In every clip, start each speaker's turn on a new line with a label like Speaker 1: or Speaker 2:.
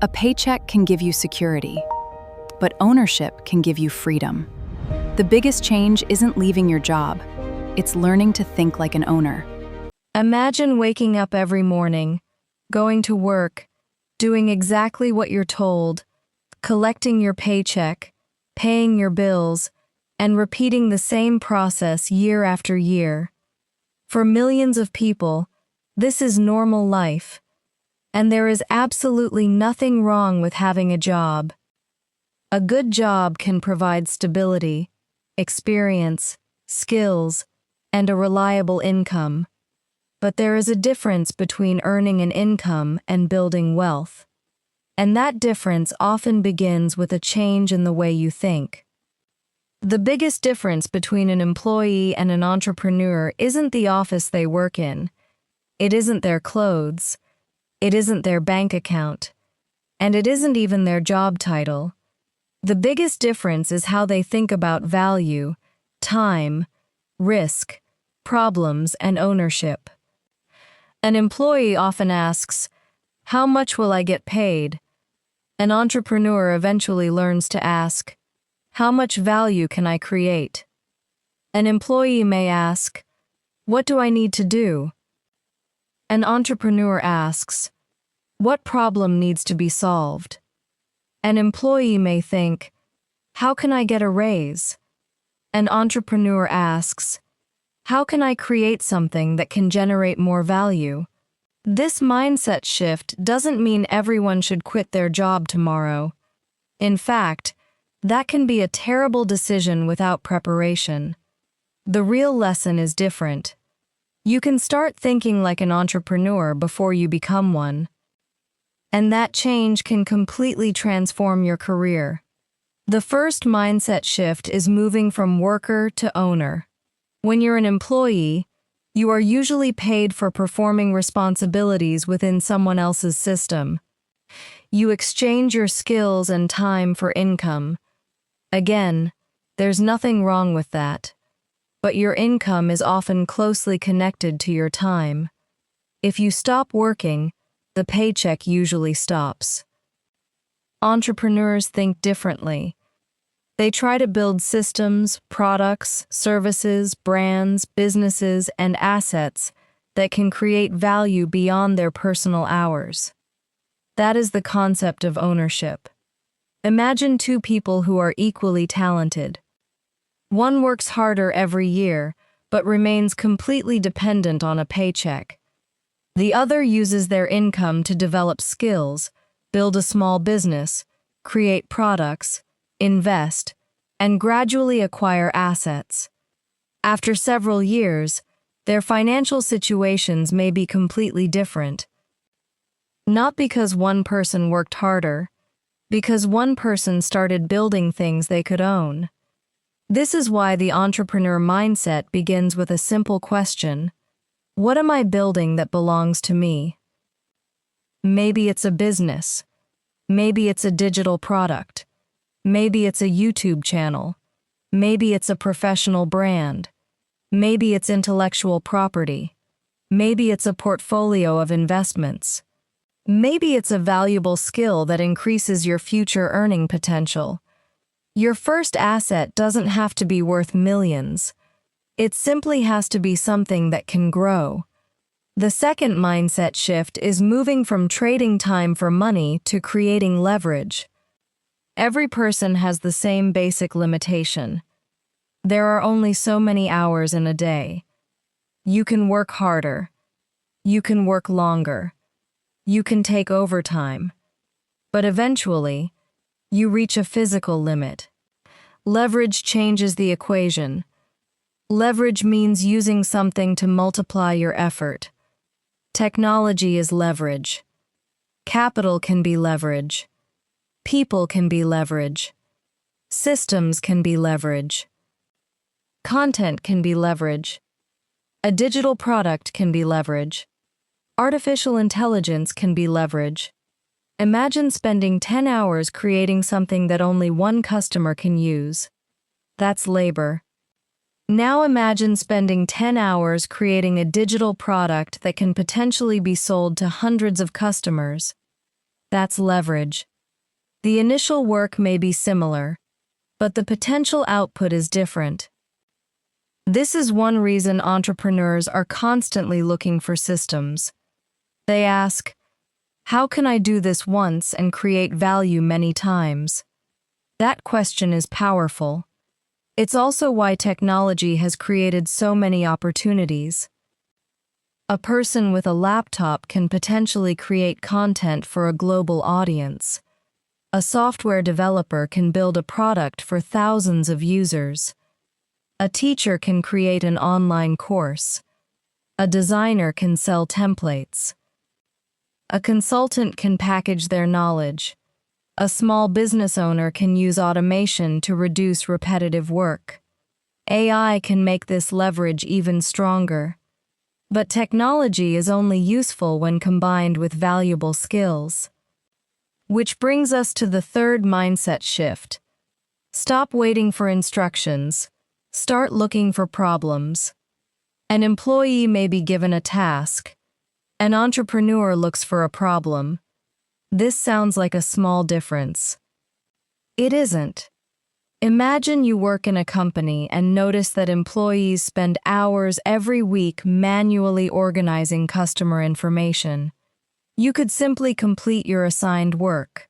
Speaker 1: A paycheck can give you security, but ownership can give you freedom. The biggest change isn't leaving your job, it's learning to think like an owner.
Speaker 2: Imagine waking up every morning, going to work, doing exactly what you're told, collecting your paycheck, paying your bills, and repeating the same process year after year. For millions of people, this is normal life, and there is absolutely nothing wrong with having a job. A good job can provide stability, experience, skills, and a reliable income. But there is a difference between earning an income and building wealth. And that difference often begins with a change in the way you think. The biggest difference between an employee and an entrepreneur isn't the office they work in. It isn't their clothes. It isn't their bank account. And it isn't even their job title. The biggest difference is how they think about value, time, risk, problems, and ownership. An employee often asks, "How much will I get paid?" An entrepreneur eventually learns to ask, "How much value can I create?" An employee may ask, "What do I need to do?" An entrepreneur asks, "What problem needs to be solved?" An employee may think, "How can I get a raise?" An entrepreneur asks, "How can I create something that can generate more value?" This mindset shift doesn't mean everyone should quit their job tomorrow. In fact, that can be a terrible decision without preparation. The real lesson is different. You can start thinking like an entrepreneur before you become one. And that change can completely transform your career. The first mindset shift is moving from worker to owner. When you're an employee, you are usually paid for performing responsibilities within someone else's system. You exchange your skills and time for income. Again, there's nothing wrong with that. But your income is often closely connected to your time. If you stop working, the paycheck usually stops. Entrepreneurs think differently. They try to build systems, products, services, brands, businesses, and assets that can create value beyond their personal hours. That is the concept of ownership. Imagine two people who are equally talented. One works harder every year, but remains completely dependent on a paycheck. The other uses their income to develop skills, build a small business, create products, invest, and gradually acquire assets. After several years, their financial situations may be completely different. Not because one person worked harder, because one person started building things they could own. This is why the entrepreneur mindset begins with a simple question: what am I building that belongs to me? Maybe it's a business. Maybe it's a digital product. Maybe it's a YouTube channel. Maybe it's a professional brand. Maybe it's intellectual property. Maybe it's a portfolio of investments. Maybe it's a valuable skill that increases your future earning potential. Your first asset doesn't have to be worth millions. It simply has to be something that can grow. The second mindset shift is moving from trading time for money to creating leverage. Every person has the same basic limitation. There are only so many hours in a day. You can work harder. You can work longer. You can take overtime. But eventually, you reach a physical limit. Leverage changes the equation. Leverage means using something to multiply your effort. Technology is leverage. Capital can be leverage. People can be leverage. Systems can be leverage. Content can be leverage. A digital product can be leverage. Artificial intelligence can be leverage. Imagine spending 10 hours creating something that only one customer can use. That's labor. Now imagine spending 10 hours creating a digital product that can potentially be sold to hundreds of customers. That's leverage. The initial work may be similar, but the potential output is different. This is one reason entrepreneurs are constantly looking for systems. They ask, how can I do this once and create value many times? That question is powerful. It's also why technology has created so many opportunities. A person with a laptop can potentially create content for a global audience. A software developer can build a product for thousands of users. A teacher can create an online course. A designer can sell templates. A consultant can package their knowledge. A small business owner can use automation to reduce repetitive work. AI can make this leverage even stronger. But technology is only useful when combined with valuable skills. Which brings us to the third mindset shift. Stop waiting for instructions. Start looking for problems. An employee may be given a task. An entrepreneur looks for a problem. This sounds like a small difference. It isn't. Imagine you work in a company and notice that employees spend hours every week manually organizing customer information. You could simply complete your assigned work.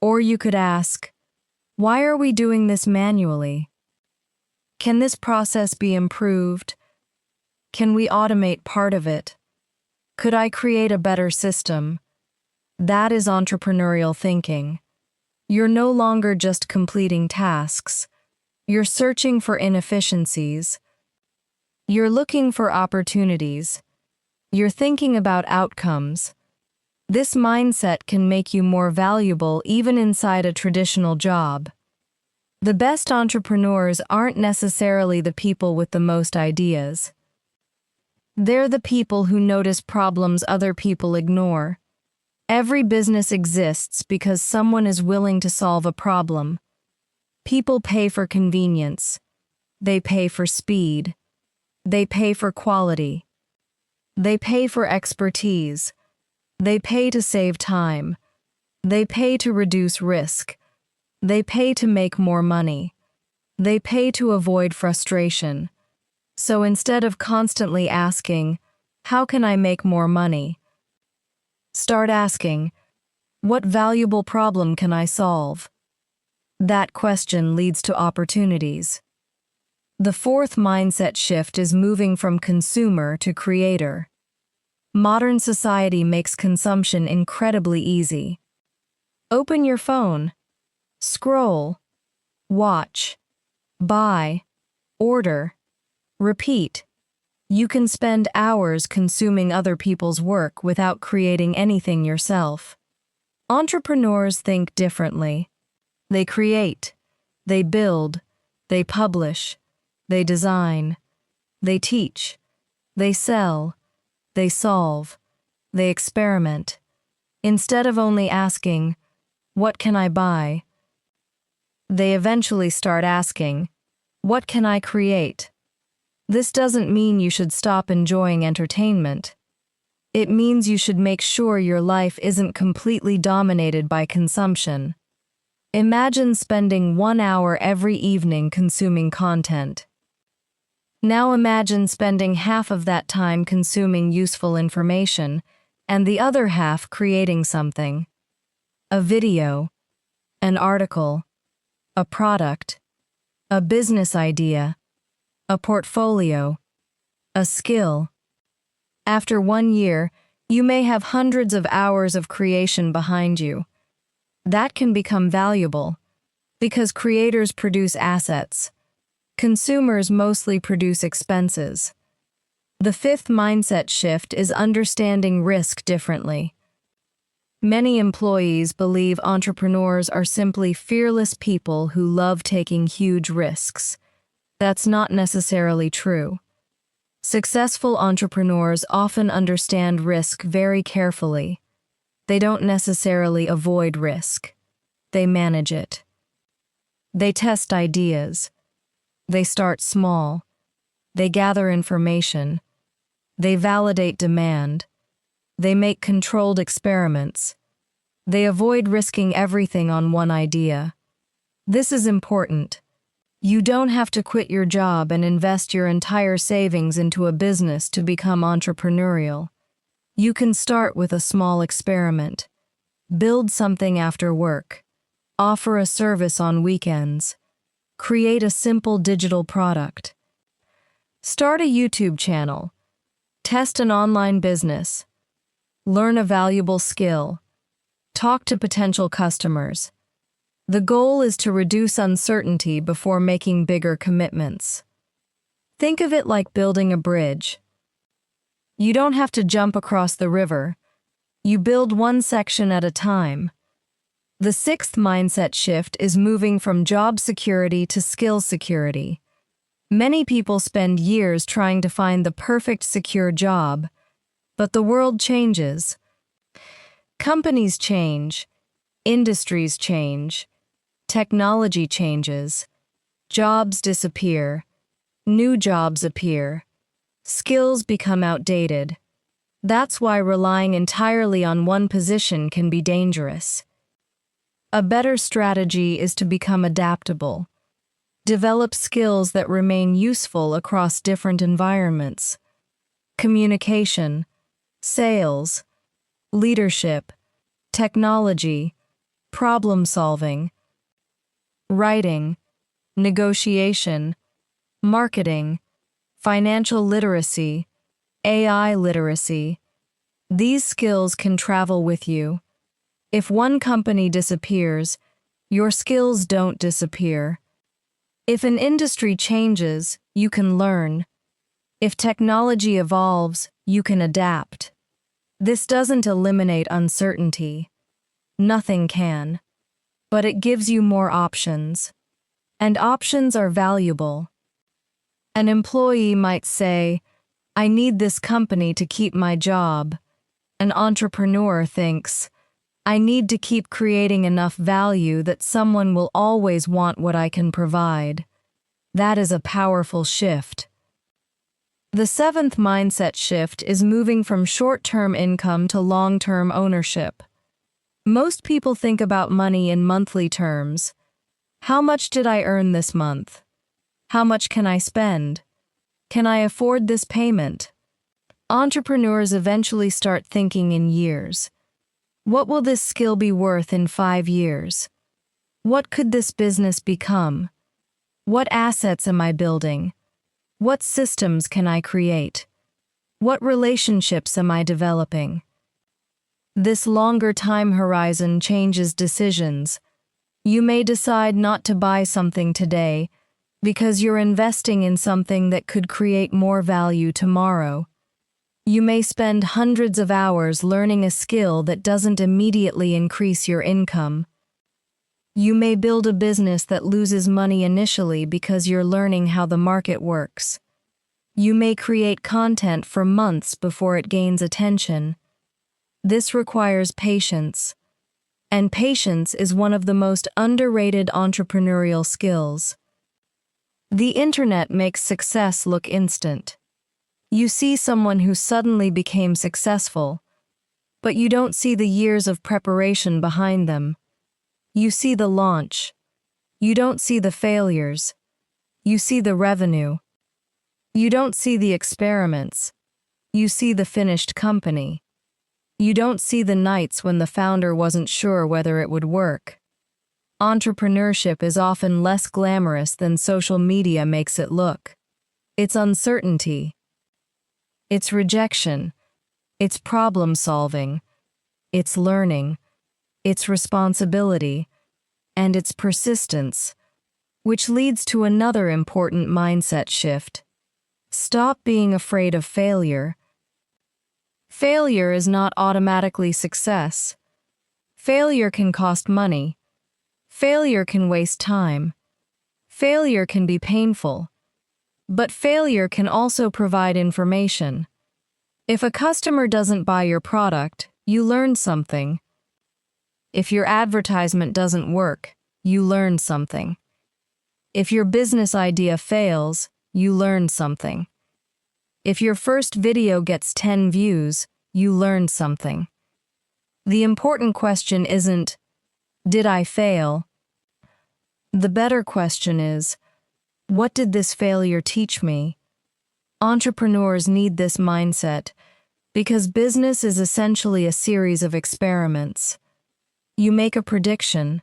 Speaker 2: Or you could ask, why are we doing this manually? Can this process be improved? Can we automate part of it? Could I create a better system? That is entrepreneurial thinking. You're no longer just completing tasks. You're searching for inefficiencies. You're looking for opportunities. You're thinking about outcomes. This mindset can make you more valuable even inside a traditional job. The best entrepreneurs aren't necessarily the people with the most ideas. They're the people who notice problems other people ignore. Every business exists because someone is willing to solve a problem. People pay for convenience. They pay for speed. They pay for quality. They pay for expertise. They pay to save time. They pay to reduce risk. They pay to make more money. They pay to avoid frustration. So instead of constantly asking, how can I make more money? Start asking, what valuable problem can I solve? That question leads to opportunities. The fourth mindset shift is moving from consumer to creator. Modern society makes consumption incredibly easy. Open your phone. Scroll. Watch. Buy. Order. Repeat. You can spend hours consuming other people's work without creating anything yourself. Entrepreneurs think differently. They create. They build. They publish. They design. They teach. They sell. They solve. They experiment. Instead of only asking, what can I buy? They eventually start asking, what can I create? This doesn't mean you should stop enjoying entertainment. It means you should make sure your life isn't completely dominated by consumption. Imagine spending 1 hour every evening consuming content. Now imagine spending half of that time consuming useful information and the other half creating something. A video, an article, a product, a business idea, a portfolio, a skill. After 1 year, you may have hundreds of hours of creation behind you. That can become valuable because creators produce assets. Consumers mostly produce expenses. The fifth mindset shift is understanding risk differently. Many employees believe entrepreneurs are simply fearless people who love taking huge risks. That's not necessarily true. Successful entrepreneurs often understand risk very carefully. They don't necessarily avoid risk. They manage it. They test ideas. They start small. They gather information. They validate demand. They make controlled experiments. They avoid risking everything on one idea. This is important. You don't have to quit your job and invest your entire savings into a business to become entrepreneurial. You can start with a small experiment. Build something after work. Offer a service on weekends. Create a simple digital product. Start a YouTube channel. Test an online business. Learn a valuable skill. Talk to potential customers. The goal is to reduce uncertainty before making bigger commitments. Think of it like building a bridge. You don't have to jump across the river. You build one section at a time. The sixth mindset shift is moving from job security to skill security. Many people spend years trying to find the perfect secure job, but the world changes. Companies change, industries change, technology changes, jobs disappear, new jobs appear, skills become outdated. That's why relying entirely on one position can be dangerous. A better strategy is to become adaptable. Develop skills that remain useful across different environments. Communication, sales, leadership, technology, problem solving, writing, negotiation, marketing, financial literacy, AI literacy. These skills can travel with you. If one company disappears, your skills don't disappear. If an industry changes, you can learn. If technology evolves, you can adapt. This doesn't eliminate uncertainty. Nothing can. But it gives you more options. And options are valuable. An employee might say, "I need this company to keep my job." An entrepreneur thinks, "I need to keep creating enough value that someone will always want what I can provide." That is a powerful shift. The seventh mindset shift is moving from short-term income to long-term ownership. Most people think about money in monthly terms. How much did I earn this month? How much can I spend? Can I afford this payment? Entrepreneurs eventually start thinking in years. What will this skill be worth in 5 years? What could this business become? What assets am I building? What systems can I create? What relationships am I developing? This longer time horizon changes decisions. You may decide not to buy something today because you're investing in something that could create more value tomorrow. You may spend hundreds of hours learning a skill that doesn't immediately increase your income. You may build a business that loses money initially because you're learning how the market works. You may create content for months before it gains attention. This requires patience. And patience is one of the most underrated entrepreneurial skills. The internet makes success look instant. You see someone who suddenly became successful, but you don't see the years of preparation behind them. You see the launch. You don't see the failures. You see the revenue. You don't see the experiments. You see the finished company. You don't see the nights when the founder wasn't sure whether it would work. Entrepreneurship is often less glamorous than social media makes it look. It's uncertainty. It's rejection, it's problem solving, it's learning, it's responsibility, and it's persistence, which leads to another important mindset shift. Stop being afraid of failure. Failure is not automatically success. Failure can cost money. Failure can waste time. Failure can be painful. But failure can also provide information. If a customer doesn't buy your product, you learn something. If your advertisement doesn't work, you learn something. If your business idea fails, you learn something. If your first video gets 10 views, you learn something. The important question isn't, did I fail? The better question is, what did this failure teach me? Entrepreneurs need this mindset because business is essentially a series of experiments. You make a prediction,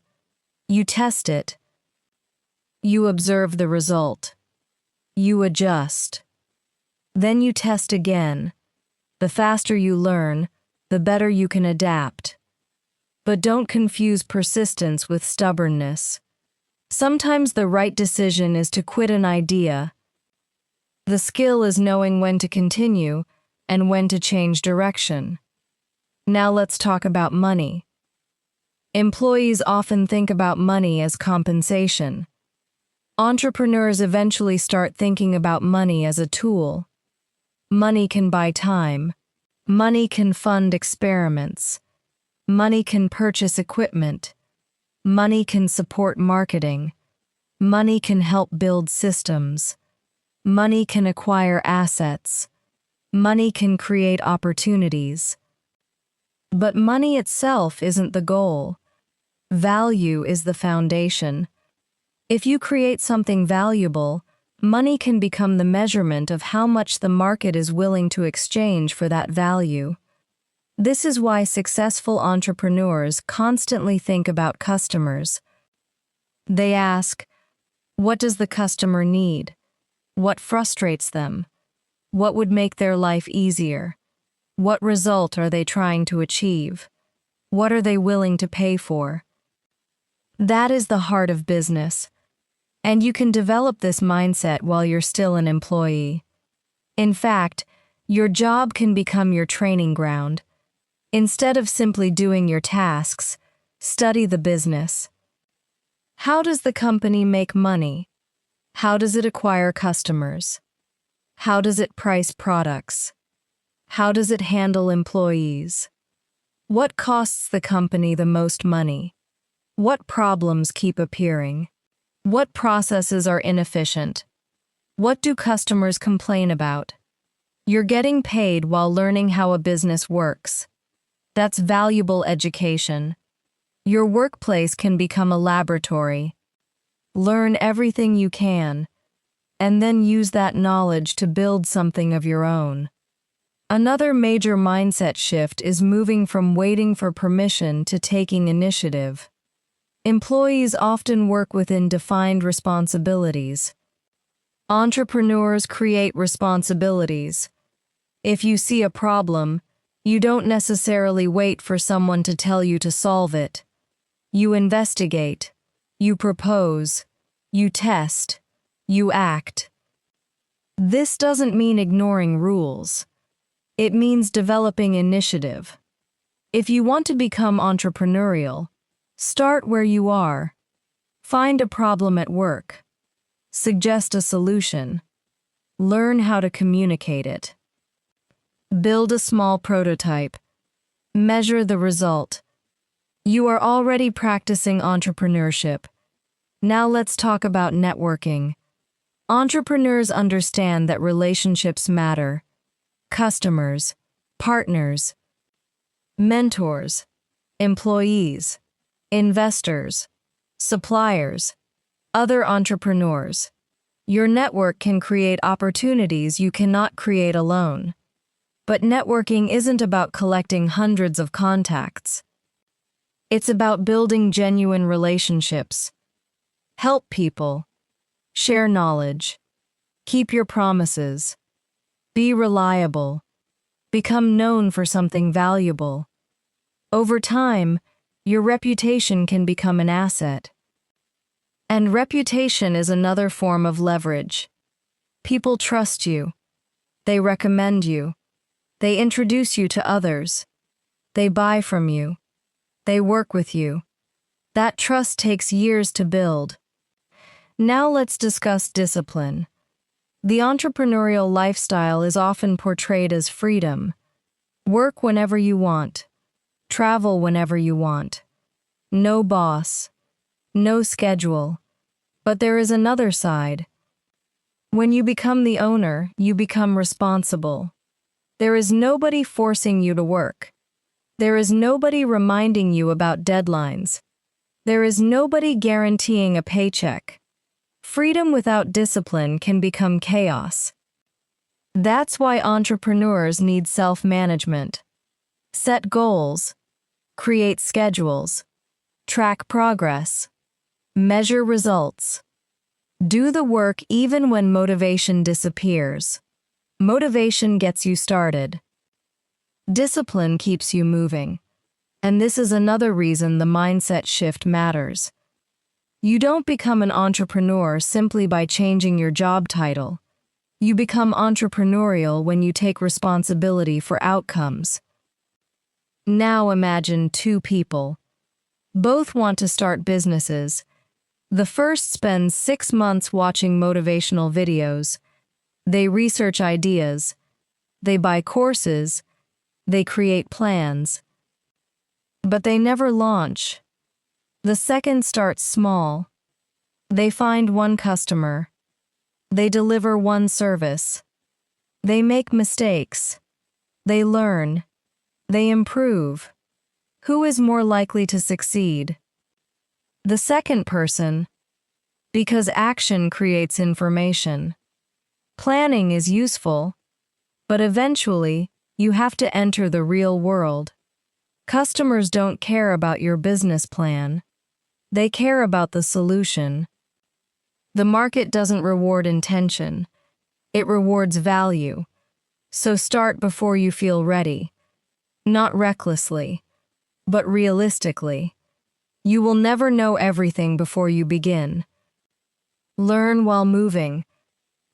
Speaker 2: you test it, you observe the result, you adjust. Then you test again. The faster you learn, the better you can adapt. But don't confuse persistence with stubbornness. Sometimes the right decision is to quit an idea. The skill is knowing when to continue and when to change direction. Now let's talk about money. Employees often think about money as compensation. Entrepreneurs eventually start thinking about money as a tool. Money can buy time. Money can fund experiments. Money can purchase equipment. Money can support marketing. Money can help build systems. Money can acquire assets. Money can create opportunities. But money itself isn't the goal. Value is the foundation. If you create something valuable, money can become the measurement of how much the market is willing to exchange for that value. This is why successful entrepreneurs constantly think about customers. They ask, what does the customer need? What frustrates them? What would make their life easier? What result are they trying to achieve? What are they willing to pay for? That is the heart of business. And you can develop this mindset while you're still an employee. In fact, your job can become your training ground. Instead of simply doing your tasks, study the business. How does the company make money? How does it acquire customers? How does it price products? How does it handle employees? What costs the company the most money? What problems keep appearing? What processes are inefficient? What do customers complain about? You're getting paid while learning how a business works. That's valuable education. Your workplace can become a laboratory. Learn everything you can, and then use that knowledge to build something of your own. Another major mindset shift is moving from waiting for permission to taking initiative. Employees often work within defined responsibilities. Entrepreneurs create responsibilities. If you see a problem, you don't necessarily wait for someone to tell you to solve it. You investigate, you propose, you test, you act. This doesn't mean ignoring rules. It means developing initiative. If you want to become entrepreneurial, start where you are. Find a problem at work. Suggest a solution. Learn how to communicate it. Build a small prototype. Measure the result. You are already practicing entrepreneurship. Now let's talk about networking. Entrepreneurs understand that relationships matter. Customers, partners, mentors, employees, investors, suppliers, other entrepreneurs. Your network can create opportunities you cannot create alone. But networking isn't about collecting hundreds of contacts. It's about building genuine relationships. Help people. Share knowledge. Keep your promises. Be reliable. Become known for something valuable. Over time, your reputation can become an asset. And reputation is another form of leverage. People trust you. They recommend you. They introduce you to others. They buy from you. They work with you. That trust takes years to build. Now let's discuss discipline. The entrepreneurial lifestyle is often portrayed as freedom. Work whenever you want. Travel whenever you want. No boss. No schedule. But there is another side. When you become the owner, you become responsible. There is nobody forcing you to work. There is nobody reminding you about deadlines. There is nobody guaranteeing a paycheck. Freedom without discipline can become chaos. That's why entrepreneurs need self-management. Set goals, create schedules, track progress, measure results. Do the work even when motivation disappears. Motivation gets you started. Discipline keeps you moving. And this is another reason the mindset shift matters. You don't become an entrepreneur simply by changing your job title. You become entrepreneurial when you take responsibility for outcomes. Now imagine two people. Both want to start businesses. The first spends 6 months watching motivational videos. They research ideas. They buy courses. They create plans. But they never launch. The second starts small. They find one customer. They deliver one service. They make mistakes. They learn. They improve. Who is more likely to succeed? The second person, because action creates information. Planning is useful, but eventually, you have to enter the real world. Customers don't care about your business plan. They care about the solution. The market doesn't reward intention. It rewards value. So start before you feel ready. Not recklessly, but realistically. You will never know everything before you begin. Learn while moving.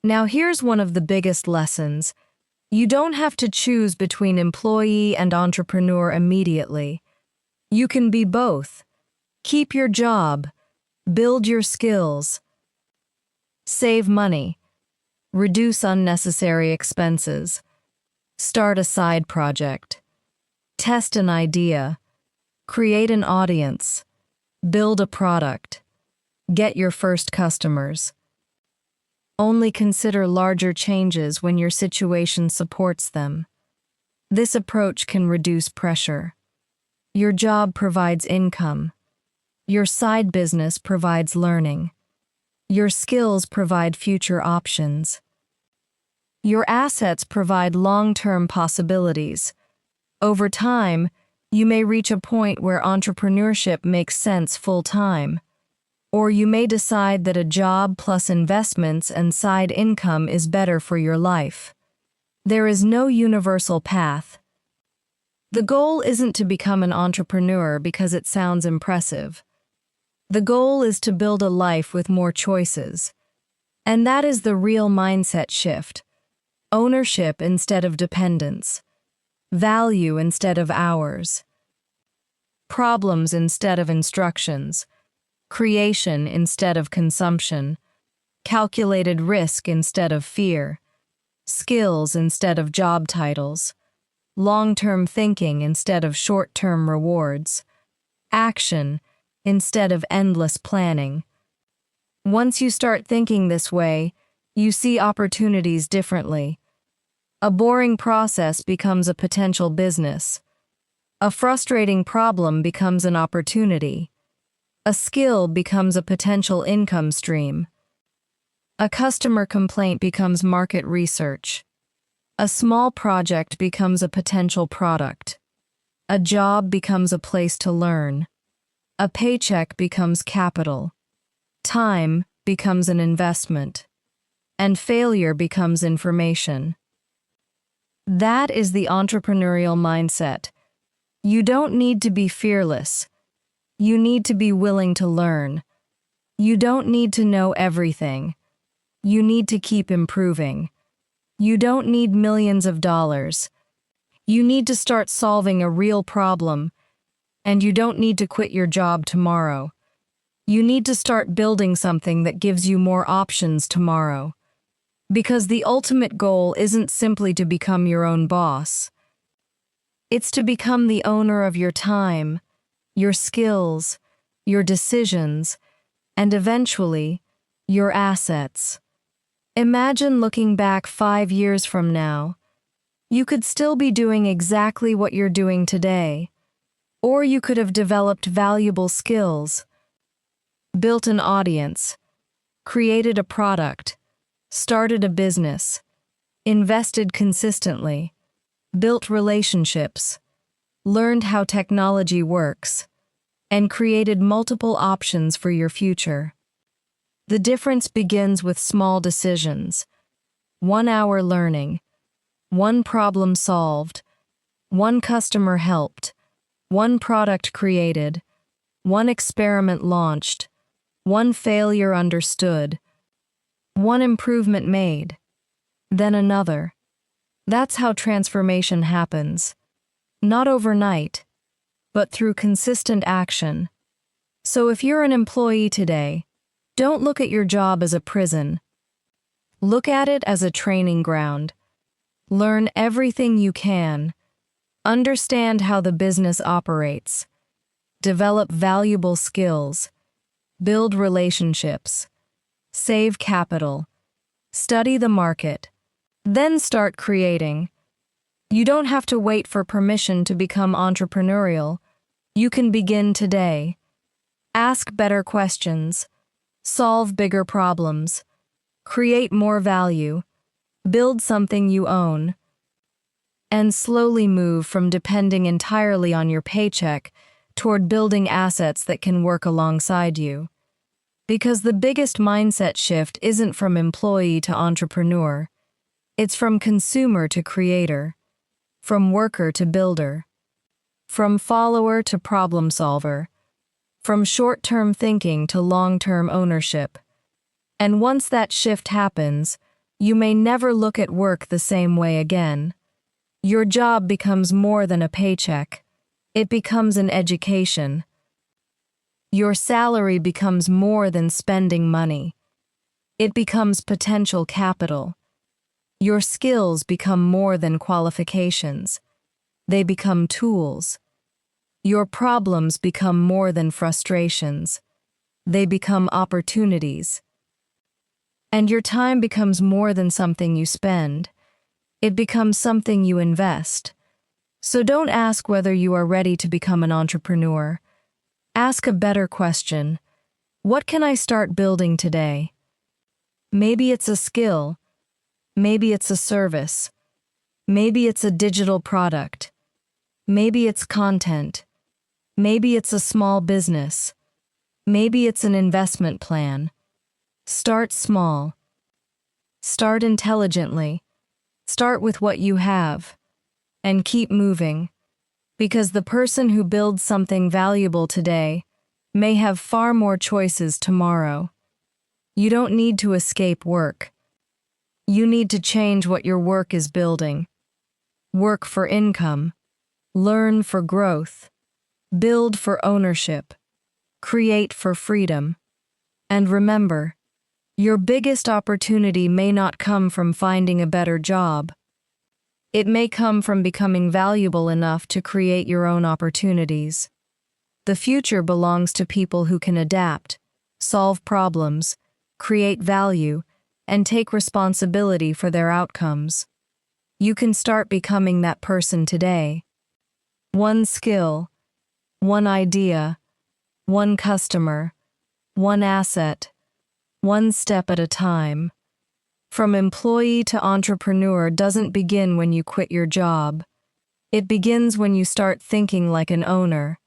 Speaker 2: Now here's one of the biggest lessons. You don't have to choose between employee and entrepreneur immediately. You can be both. Keep your job. Build your skills. Save money. Reduce unnecessary expenses. Start a side project. Test an idea. Create an audience. Build a product. Get your first customers. Only consider larger changes when your situation supports them. This approach can reduce pressure. Your job provides income. Your side business provides learning. Your skills provide future options. Your assets provide long-term possibilities. Over time, you may reach a point where entrepreneurship makes sense full-time. Or you may decide that a job plus investments and side income is better for your life. There is no universal path. The goal isn't to become an entrepreneur because it sounds impressive. The goal is to build a life with more choices. And that is the real mindset shift. Ownership instead of dependence. Value instead of hours. Problems instead of instructions. Creation instead of consumption, calculated risk instead of fear, skills instead of job titles, long-term thinking instead of short-term rewards, action instead of endless planning. Once you start thinking this way, you see opportunities differently. A boring process becomes a potential business. A frustrating problem becomes an opportunity. A skill becomes a potential income stream. A customer complaint becomes market research. A small project becomes a potential product. A job becomes a place to learn. A paycheck becomes capital. Time becomes an investment. And failure becomes information. That is the entrepreneurial mindset. You don't need to be fearless. You need to be willing to learn. You don't need to know everything. You need to keep improving. You don't need millions of dollars. You need to start solving a real problem. And you don't need to quit your job tomorrow. You need to start building something that gives you more options tomorrow. Because the ultimate goal isn't simply to become your own boss. It's to become the owner of your time, your skills, your decisions, and eventually, your assets. Imagine looking back 5 years from now. You could still be doing exactly what you're doing today, Or you could have developed valuable skills, built an audience, created a product, started a business, invested consistently, built relationships, learned how technology works, and created multiple options for your future. The difference begins with small decisions. 1 hour learning, 1 problem solved, 1 customer helped, 1 product created, 1 experiment launched, 1 failure understood, 1 improvement made, then another. That's how transformation happens. Not overnight, but through consistent action. So if you're an employee today, don't look at your job as a prison. Look at it as a training ground. Learn everything you can. Understand how the business operates. Develop valuable skills. Build relationships. Save capital. Study the market. Then start creating. You don't have to wait for permission to become entrepreneurial. You can begin today. Ask better questions. Solve bigger problems. Create more value. Build something you own. And slowly move from depending entirely on your paycheck toward building assets that can work alongside you. Because the biggest mindset shift isn't from employee to entrepreneur. It's from consumer to creator. From worker to builder. From follower to problem solver. From short-term thinking to long-term ownership. And once that shift happens, you may never look at work the same way again. Your job becomes more than a paycheck. It becomes an education. Your salary becomes more than spending money. It becomes potential capital. Your skills become more than qualifications. They become tools. Your problems become more than frustrations. They become opportunities. And your time becomes more than something you spend. It becomes something you invest. So don't ask whether you are ready to become an entrepreneur. Ask a better question. What can I start building today? Maybe it's a skill. Maybe it's a service. Maybe it's a digital product. Maybe it's content. Maybe it's a small business. Maybe it's an investment plan. Start small. Start intelligently. Start with what you have. And keep moving. Because the person who builds something valuable today may have far more choices tomorrow. You don't need to escape work. You need to change what your work is building. Work for income. Learn for growth. Build for ownership. Create for freedom. And remember, your biggest opportunity may not come from finding a better job. It may come from becoming valuable enough to create your own opportunities. The future belongs to people who can adapt, solve problems, create value, and take responsibility for their outcomes. You can start becoming that person today. One skill, one idea, one customer, one asset, one step at a time. From employee to entrepreneur doesn't begin when you quit your job. It begins when you start thinking like an owner,